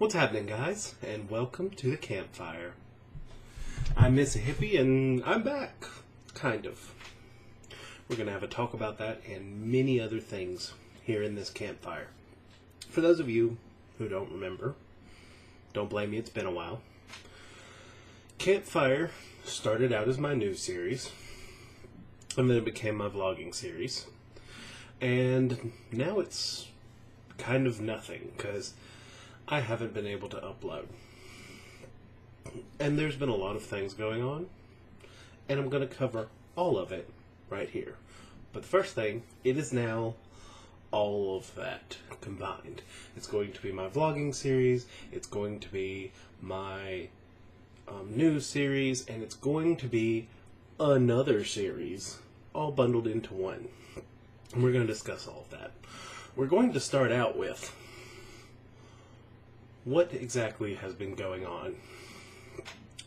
What's happening, guys? And welcome to the campfire. I'm Missahippy, and I'm back. Kind of. We're going to have a talk about that and many other things here in this campfire. For those of you who don't remember, don't blame me, it's been a while. Campfire started out as my news series, and then it became my vlogging series. And now it's kind of nothing, because I haven't been able to upload. And there's been a lot of things going on, and I'm going to cover all of it right here. But the first thing, it is now all of that combined. It's going to be my vlogging series, it's going to be my news series, and it's going to be another series, all bundled into one. And we're going to discuss all of that. We're going to start out with what exactly has been going on.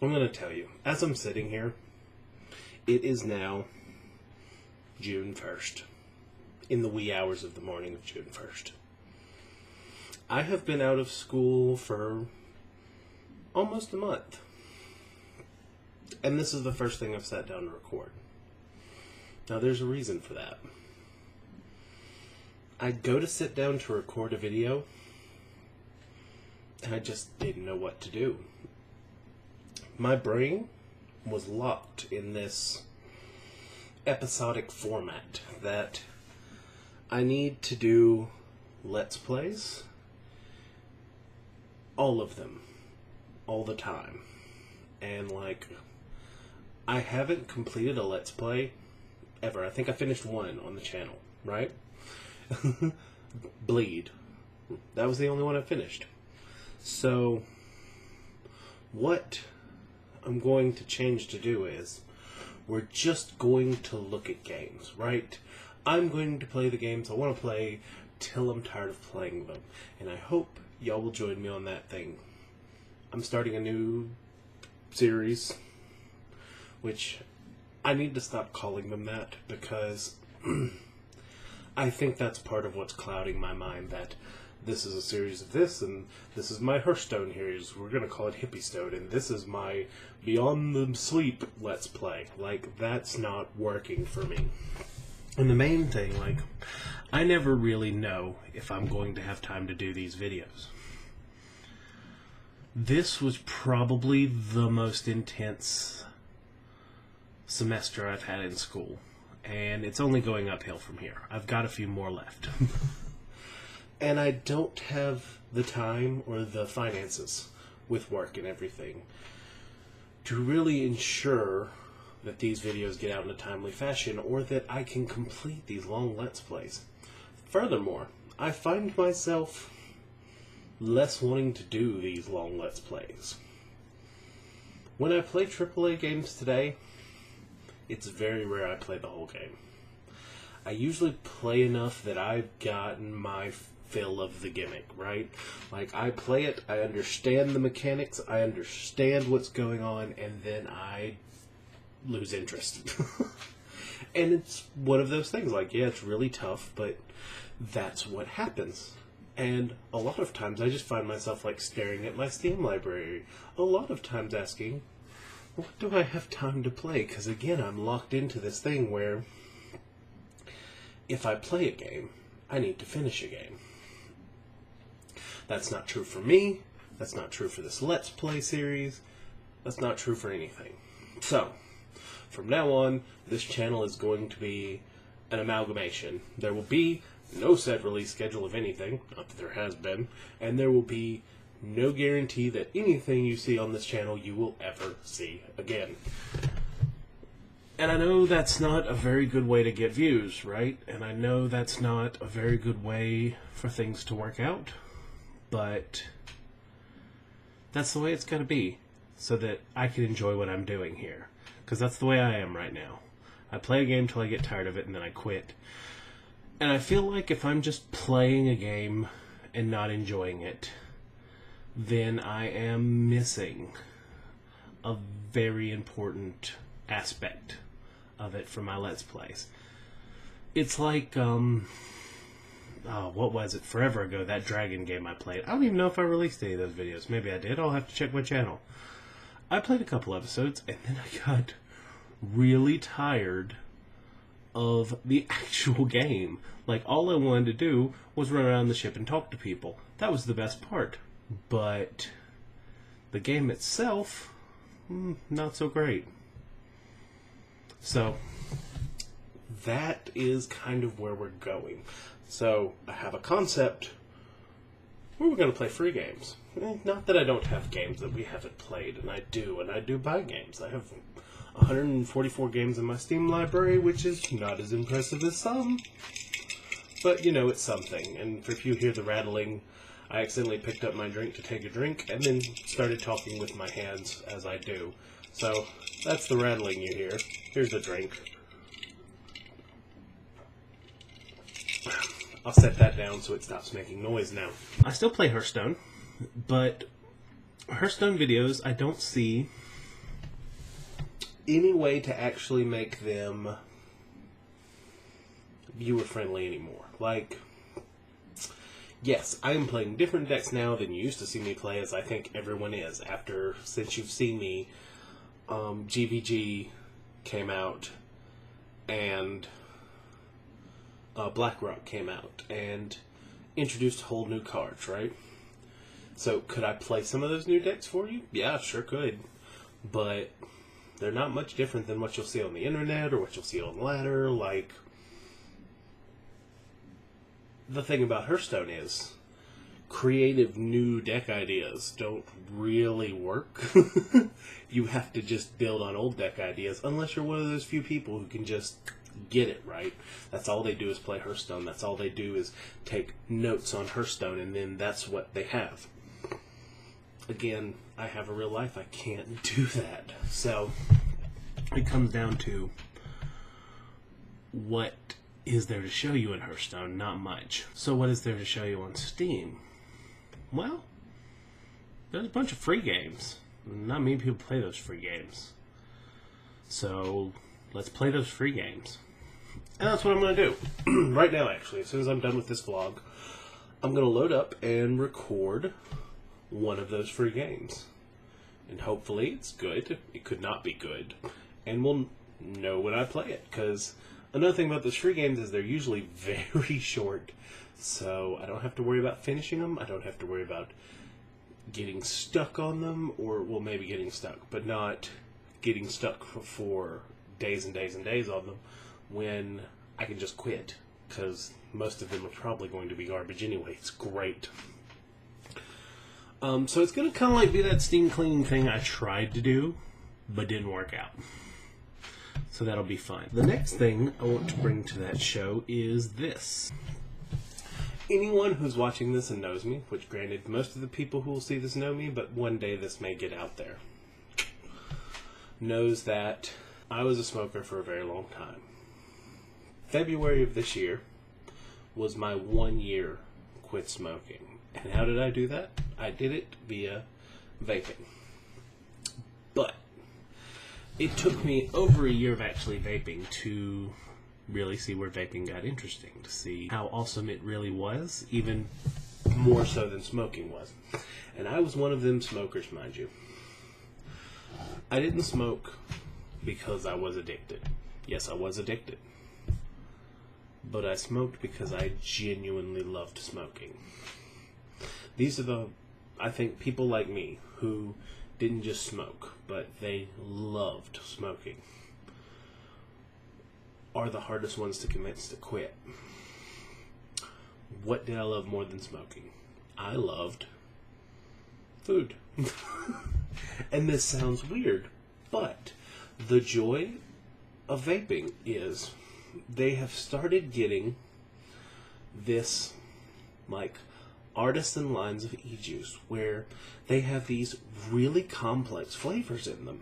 I'm going to tell you, as I'm sitting here, it is now June 1st, in the wee hours of the morning of June 1st. I have been out of school for almost a month, and this is the first thing I've sat down to record. Now, there's a reason for that. I go to sit down to record a video, and I just didn't know what to do. My brain was locked in this episodic format that I need to do Let's Plays, all of them, all the time. And I haven't completed a Let's Play ever. I think I finished one on the channel, right? Bleed. That was the only one I finished. So, what I'm going to change to do is, we're just going to look at games, right? I'm going to play the games I want to play till I'm tired of playing them. And I hope y'all will join me on that thing. I'm starting a new series, which I need to stop calling them that, because I think that's part of what's clouding my mind, that this is a series of this, and this is my Hearthstone series. We're going to call it Hippystone, and this is my Beyond the Sleep Let's Play. That's not working for me. And the main thing, I never really know if I'm going to have time to do these videos. This was probably the most intense semester I've had in school. And it's only going uphill from here. I've got a few more left. And I don't have the time or the finances with work and everything to really ensure that these videos get out in a timely fashion, or that I can complete these long Let's Plays. Furthermore, I find myself less wanting to do these long Let's Plays. When I play AAA games today, it's very rare I play the whole game. I usually play enough that I've gotten my fill of the gimmick, right? I play it, I understand the mechanics, I understand what's going on, and then I lose interest. And it's one of those things, yeah, it's really tough, but that's what happens. And a lot of times I just find myself staring at my Steam library, a lot of times asking, what do I have time to play? Because again, I'm locked into this thing where if I play a game, I need to finish a game. That's not true for me. That's not true for this Let's Play series. That's not true for anything. So, from now on, this channel is going to be an amalgamation. There will be no set release schedule of anything, not that there has been, and there will be no guarantee that anything you see on this channel you will ever see again. And I know that's not a very good way to get views, right? And I know that's not a very good way for things to work out, but that's the way it's got to be, so that I can enjoy what I'm doing here. Because that's the way I am right now. I play a game till I get tired of it, and then I quit. And I feel like if I'm just playing a game and not enjoying it, then I am missing a very important aspect of it for my Let's Plays. It's like, oh, what was it? Forever ago, that dragon game I played. I don't even know if I released any of those videos. Maybe I did. I'll have to check my channel. I played a couple episodes, and then I got really tired of the actual game. Like, all I wanted to do was run around the ship and talk to people. That was the best part. But the game itself, not so great. So, that is kind of where we're going. So, I have a concept where we're going to play free games. Not that I don't have games that we haven't played, and I do buy games. I have 144 games in my Steam library, which is not as impressive as some. But, you know, it's something. And if you hear the rattling, I accidentally picked up my drink to take a drink, and then started talking with my hands as I do. So, that's the rattling you hear. Here's the drink. I'll set that down so it stops making noise now. I still play Hearthstone, but Hearthstone videos, I don't see any way to actually make them viewer-friendly anymore. Like, yes, I am playing different decks now than you used to see me play, as I think everyone is. Since you've seen me, GVG came out, and BlackRock came out, and introduced whole new cards, right? So, could I play some of those new decks for you? Yeah, sure could. But they're not much different than what you'll see on the internet, or what you'll see on Ladder. Like, the thing about Hearthstone is, creative new deck ideas don't really work. You have to just build on old deck ideas, unless you're one of those few people who can just get it right. That's all they do is play Hearthstone. That's all they do is take notes on Hearthstone, and then that's what they have. Again, I have a real life. I can't do that. So, it comes down to, what is there to show you in Hearthstone? Not much. So what is there to show you on Steam? Well, there's a bunch of free games. Not many people play those free games. So, let's play those free games. And that's what I'm going to do. Right now, actually. As soon as I'm done with this vlog, I'm going to load up and record one of those free games. And hopefully it's good. It could not be good. And we'll know when I play it. Because another thing about those free games is they're usually very short. So I don't have to worry about finishing them. I don't have to worry about getting stuck on them. Or, well, maybe getting stuck. But not getting stuck for days and days and days on them, when I can just quit, because most of them are probably going to be garbage anyway. It's great. So it's going to kind of like be that Steam cleaning thing I tried to do, but didn't work out. So that'll be fun. The next thing I want to bring to that show is this. Anyone who's watching this and knows me, which granted most of the people who will see this know me, but one day this may get out there, knows that I was a smoker for a very long time. February of this year was my 1 year quit smoking. And how did I do that? I did it via vaping. But it took me over a year of actually vaping to really see where vaping got interesting, to see how awesome it really was, even more so than smoking was. And I was one of them smokers, mind you. I didn't smoke because I was addicted. Yes, I was addicted. But I smoked because I genuinely loved smoking. These are I think, people like me who didn't just smoke, but they loved smoking, are the hardest ones to convince to quit. What did I love more than smoking? I loved food. And this sounds weird, but the joy of vaping is they have started getting this, like, artisan lines of e-juice where they have these really complex flavors in them.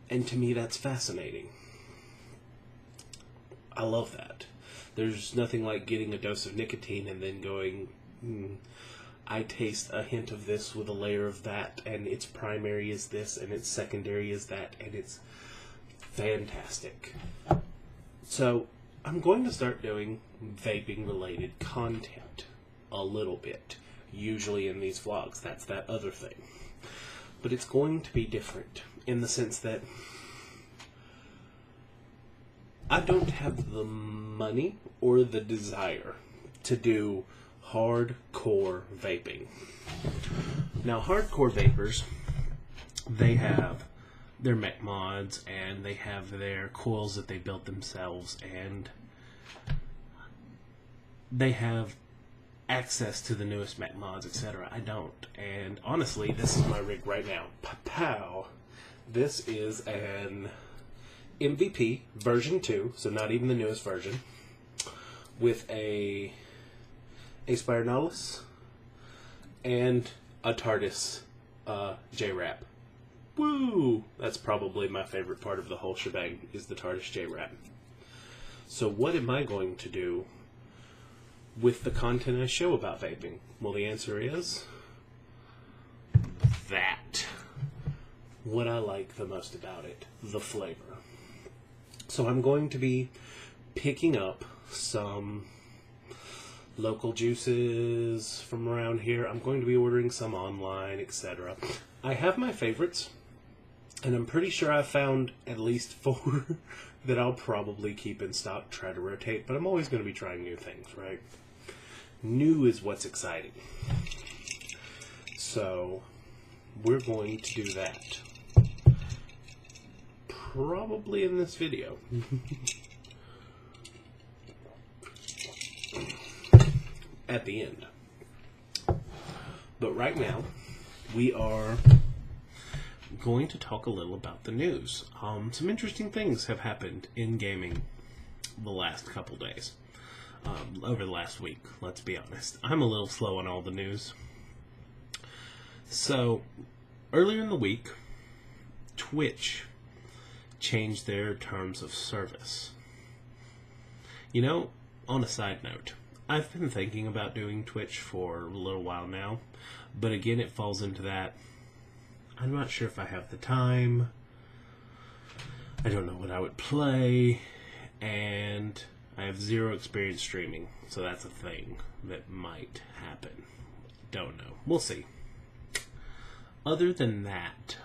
And to me, that's fascinating. I love that. There's nothing like getting a dose of nicotine and then going, I taste a hint of this with a layer of that, and its primary is this, and its secondary is that, and it's fantastic. So, I'm going to start doing vaping related content a little bit. Usually in these vlogs, that's that other thing. But it's going to be different in the sense that I don't have the money or the desire to do hardcore vaping. Now, hardcore vapors, they have their mech mods and they have their coils that they built themselves, and they have access to the newest mech mods, etc. I don't. And honestly, this is my rig right now. Pow! This is an MVP version 2, so not even the newest version, with a Aspire Nautilus and a TARDIS J-Wrap. Woo! That's probably my favorite part of the whole shebang, is the TARDIS J-Wrap. So what am I going to do with the content I show about vaping? Well, the answer is that. What I like the most about it, the flavor. So I'm going to be picking up some local juices from around here. I'm going to be ordering some online, etc. I have my favorites, and I'm pretty sure I've found at least 4 that I'll probably keep in stock, try to rotate, but I'm always going to be trying new things, right? New is what's exciting. So we're going to do that. Probably in this video. At the end. But right now, we are going to talk a little about the news. Some interesting things have happened in gaming the last couple days. Over the last week, let's be honest. I'm a little slow on all the news. So, earlier in the week, Twitch changed their terms of service. You know, on a side note, I've been thinking about doing Twitch for a little while now, but again, it falls into that I'm not sure if I have the time, I don't know what I would play, and I have 0 experience streaming, so that's a thing that might happen. Don't know. We'll see. Other than that,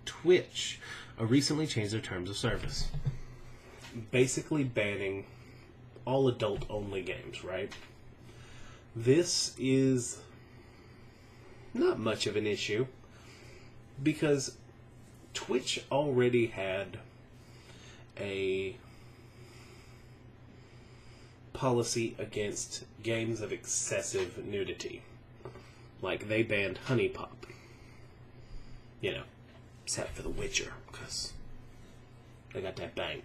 Twitch recently changed their terms of service, basically banning all adult-only games, right? This is not much of an issue because Twitch already had a policy against games of excessive nudity. Like, they banned Honey Pop. You know, except for The Witcher, because they got that bang.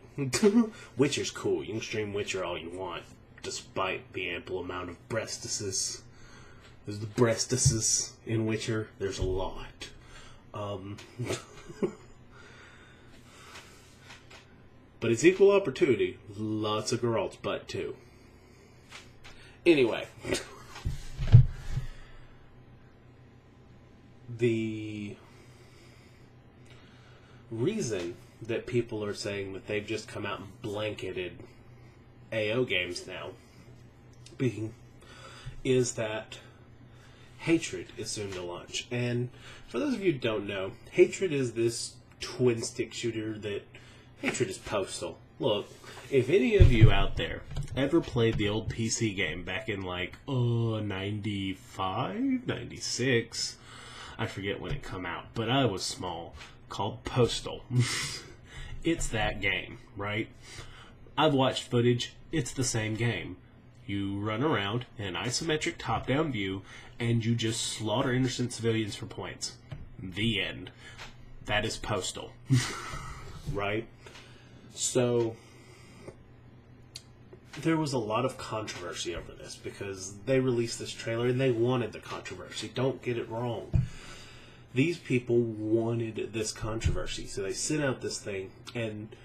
Witcher's cool. You can stream Witcher all you want, despite the ample amount of breastises. There's the breastises in Witcher. There's a lot. But it's equal opportunity. Lots of girls' butt, too. Anyway. The reason that people are saying that they've just come out and blanketed AO games now is that Hatred is soon to launch. And for those of you who don't know, Hatred is this twin-stick shooter that... Hatred is Postal. Look, if any of you out there ever played the old PC game back in, like, 95, 96... I forget when it come out, but I was small, called Postal. It's that game, right? I've watched footage. It's the same game. You run around in an isometric top-down view, and you just slaughter innocent civilians for points. The end. That is Postal. Right? So, there was a lot of controversy over this, because they released this trailer, and they wanted the controversy. Don't get it wrong. These people wanted this controversy, so they sent out this thing, and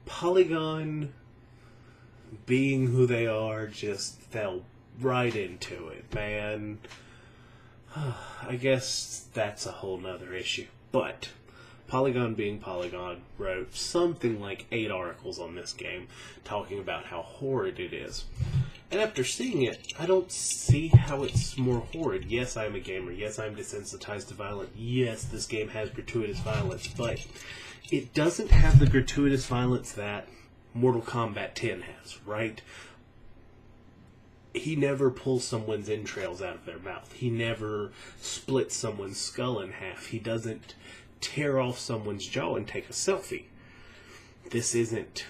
Polygon, being who they are, just fell right into it, man. I guess that's a whole nother issue. But Polygon being Polygon wrote something like 8 articles on this game talking about how horrid it is. And after seeing it, I don't see how it's more horrid. Yes, I'm a gamer. Yes, I'm desensitized to violence. Yes, this game has gratuitous violence, but it doesn't have the gratuitous violence that Mortal Kombat 10 has, right? He never pulls someone's entrails out of their mouth. He never splits someone's skull in half. He doesn't tear off someone's jaw and take a selfie. This isn't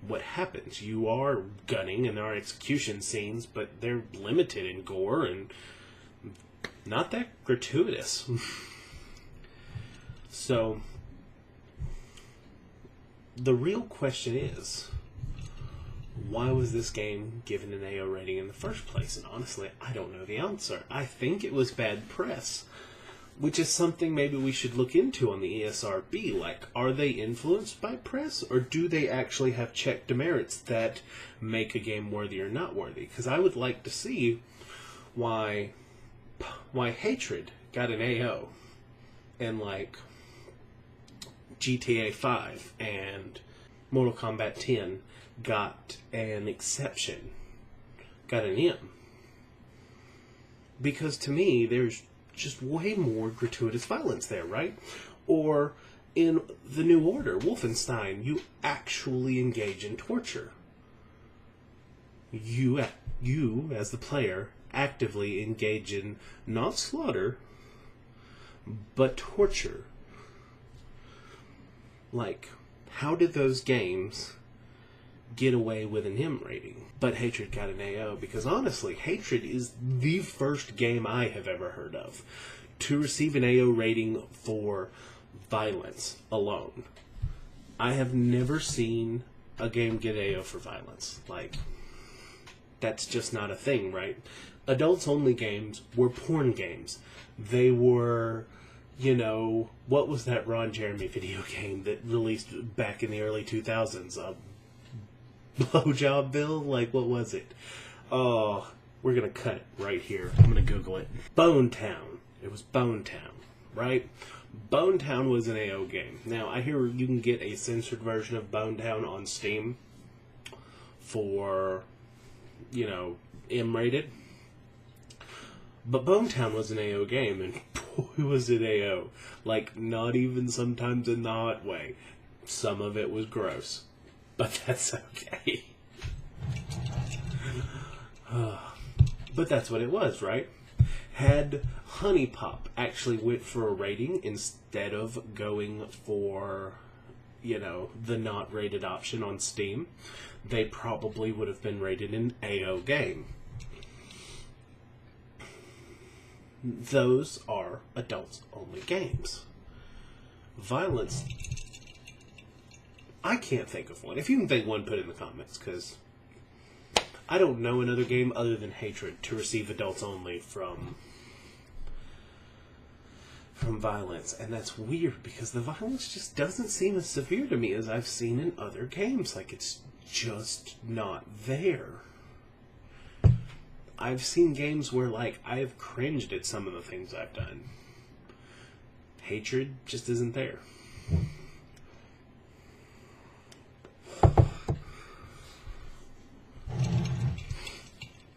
what happens. You are gunning and there are execution scenes, but they're limited in gore and not that gratuitous. So, the real question is, why was this game given an AO rating in the first place? And honestly, I don't know the answer. I think it was bad press, which is something maybe we should look into on the ESRB. Like, are they influenced by press, or do they actually have check demerits that make a game worthy or not worthy? Because I would like to see why Hatred got an AO and, like, GTA 5 and Mortal Kombat 10 got an exception, got an M. Because to me, there's just way more gratuitous violence there, right? Or in The New Order, Wolfenstein, you actually engage in torture. You as the player, actively engage in not slaughter, but torture. Like, how did those games get away with an M rating? But Hatred got an AO because, honestly, Hatred is the first game I have ever heard of to receive an AO rating for violence alone. I have never seen a game get AO for violence. Like, that's just not a thing, right? Adults-only games were porn games. They were, you know, what was that Ron Jeremy video game that released back in the early 2000s? Blowjob Bill? Like, what was it? Oh, we're going to cut it right here. I'm going to Google it. Bone Town. It was Bone Town, right? Bone Town was an AO game. Now, I hear you can get a censored version of Bone Town on Steam for, you know, M-rated. But Bone Town was an AO game, and boy, was it AO. Like, not even sometimes in the hot way. Some of it was gross. But that's okay. But that's what it was, right? Had Honey Pop actually went for a rating instead of going for, you know, the not rated option on Steam, they probably would have been rated an AO game. Those are adults-only games. Violence, I can't think of one. If you can think one, put it in the comments, because I don't know another game other than Hatred to receive adults-only from violence. And that's weird, because the violence just doesn't seem as severe to me as I've seen in other games. Like, it's just not there. I've seen games where, like, I've cringed at some of the things I've done. Hatred just isn't there.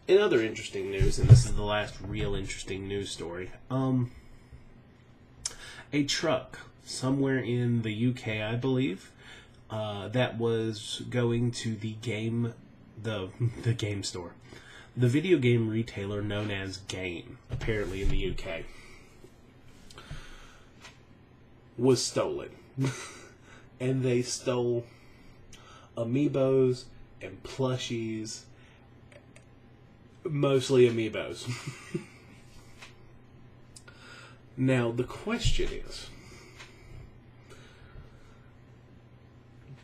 In other interesting news, and this is the last real interesting news story, a truck somewhere in the UK, I believe, that was going to the game store. The video game retailer known as Game, apparently in the UK, was stolen. And they stole amiibos and plushies, mostly amiibos. Now, the question is,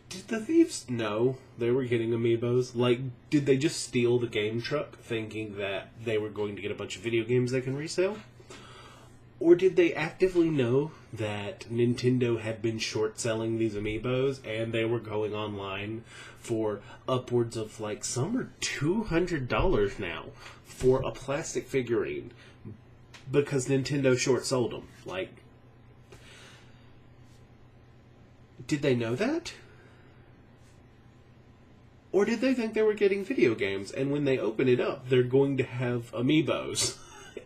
did the thieves know they were getting amiibos? Like, did they just steal the game truck thinking that they were going to get a bunch of video games they can resell? Or did they actively know that Nintendo had been short-selling these amiibos and they were going online for upwards of, like, some are $200 now for a plastic figurine because Nintendo short-sold them? Like, Did they know that? Or did they think they were getting video games, and when they open it up, they're going to have amiibos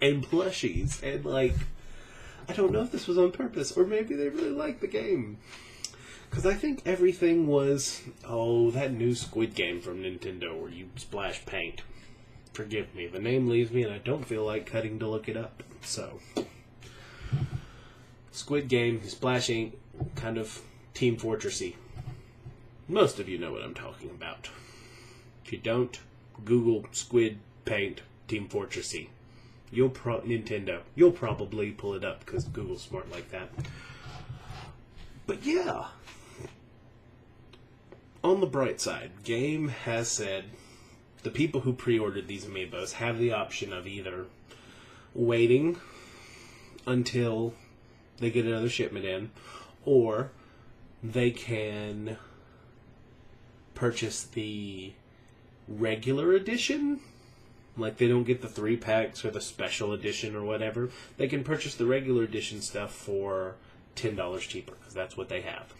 and plushies, and like, I don't know if this was on purpose, or maybe they really liked the game. Because I think everything was, oh, that new Squid game from Nintendo where you splash paint. Forgive me, the name leaves me and I don't feel like cutting to look it up. So, Squid game, splashing, kind of Team Fortressy. Most of you know what I'm talking about. If you don't, Google Squid Paint Team Fortressy. Nintendo. You'll probably pull it up because Google's smart like that. But yeah. On the bright side, Game has said the people who pre-ordered these amiibos have the option of either waiting until they get another shipment in, or they can purchase the regular edition. Like, they don't get the 3-packs or the special edition or whatever. They can purchase the regular edition stuff for $10 cheaper, because that's what they have.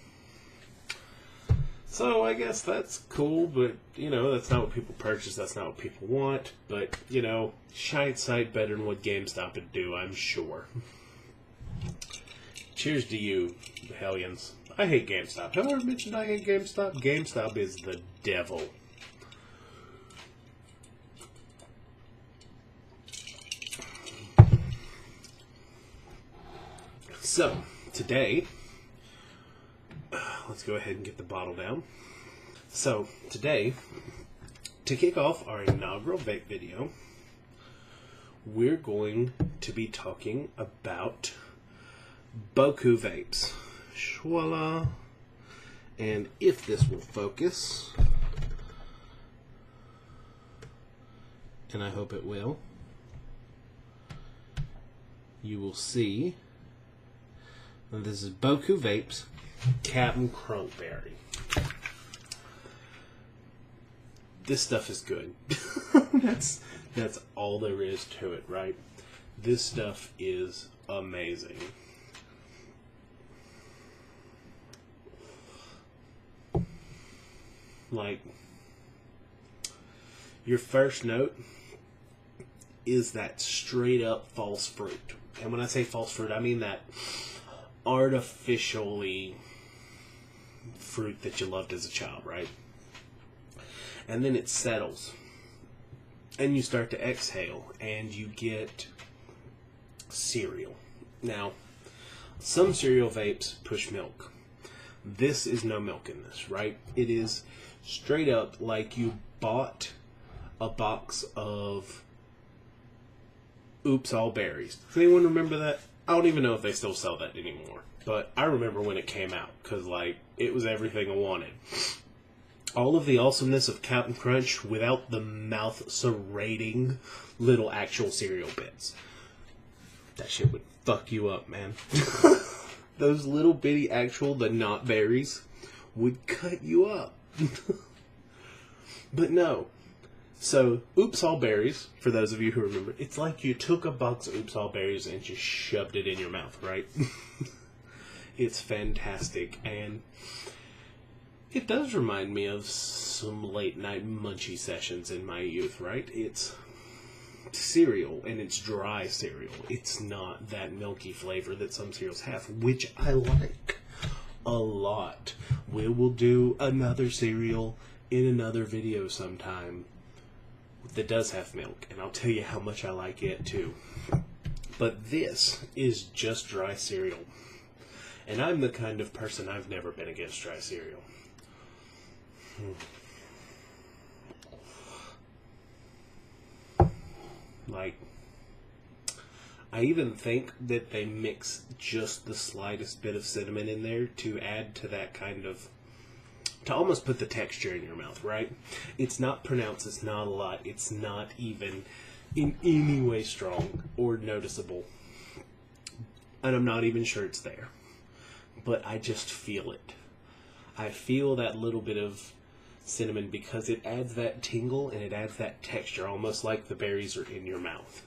So, I guess that's cool, but, you know, that's not what people purchase, that's not what people want. But, you know, hindsight better than what GameStop would do, I'm sure. Cheers to you, hellions. I hate GameStop. Have I ever mentioned I hate GameStop? GameStop is the devil. So, today, let's go ahead and get the bottle down. So, today, to kick off our inaugural vape video, we're going to be talking about Boku vapes. Voila. And if this will focus, and I hope it will, you will see that this is Boku Vapes Captain Crunkberry. This stuff is good. That's all there is to it, right? This stuff is amazing. Like, your first note is that straight up false fruit. And when I say false fruit, I mean that artificially fruit that you loved as a child, right? And then it settles. And you start to exhale, and you get cereal. Now, some cereal vapes push milk. This is no milk in this, right? It is straight up like you bought a box of Oops All Berries. Does anyone remember that? I don't even know if they still sell that anymore. But I remember when it came out, because, like, it was everything I wanted. All of the awesomeness of Captain Crunch without the mouth-serrating little actual cereal bits. That shit would fuck you up, man. Those little bitty actual, the not berries, would cut you up. But no. So, Oops All Berries, for those of you who remember, it's like you took a box of Oops All Berries and just shoved it in your mouth, right? It's fantastic, and it does remind me of some late night munchie sessions in my youth, right? It's cereal, and it's dry cereal. It's not that milky flavor that some cereals have, which I like a lot. We will do another cereal in another video sometime that does have milk, and I'll tell you how much I like it too. But this is just dry cereal. And I'm the kind of person, I've never been against dry cereal. Like, I even think that they mix just the slightest bit of cinnamon in there to add to that kind of, to almost put the texture in your mouth, right? It's not pronounced, it's not a lot, it's not even in any way strong or noticeable. And I'm not even sure it's there. But I just feel it. I feel that little bit of cinnamon because it adds that tingle and it adds that texture, almost like the berries are in your mouth.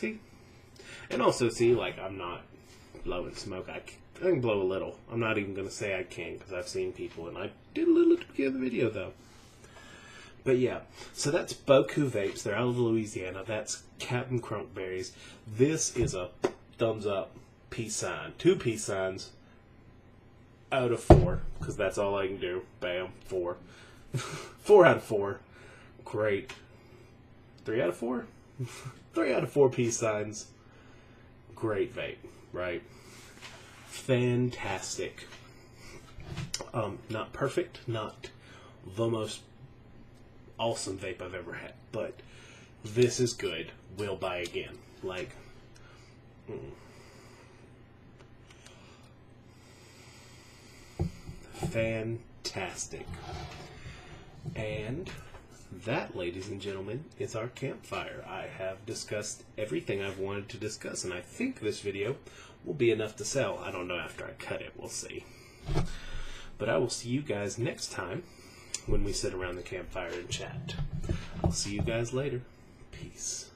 See? And also, see, like, I'm not blowing smoke. I can blow a little. I'm not even going to say I can, because I've seen people, and I did a little at the beginning of the video, though. But yeah, so that's Boku Vapes. They're out of Louisiana. That's Captain Crunkberries. This is a thumbs up, peace sign. 2 peace signs out of 4, because that's all I can do. Bam, 4. 4 out of 4. Great. 3 out of 4? 3 out of 4 peace signs. Great vape, right? Fantastic. Not perfect, not the most awesome vape I've ever had, but this is good. Will buy again. Like, fantastic. And that, ladies and gentlemen, is our campfire. I have discussed everything I've wanted to discuss, and I think this video will be enough to sell. I don't know after I cut it. We'll see. But I will see you guys next time when we sit around the campfire and chat. I'll see you guys later. Peace.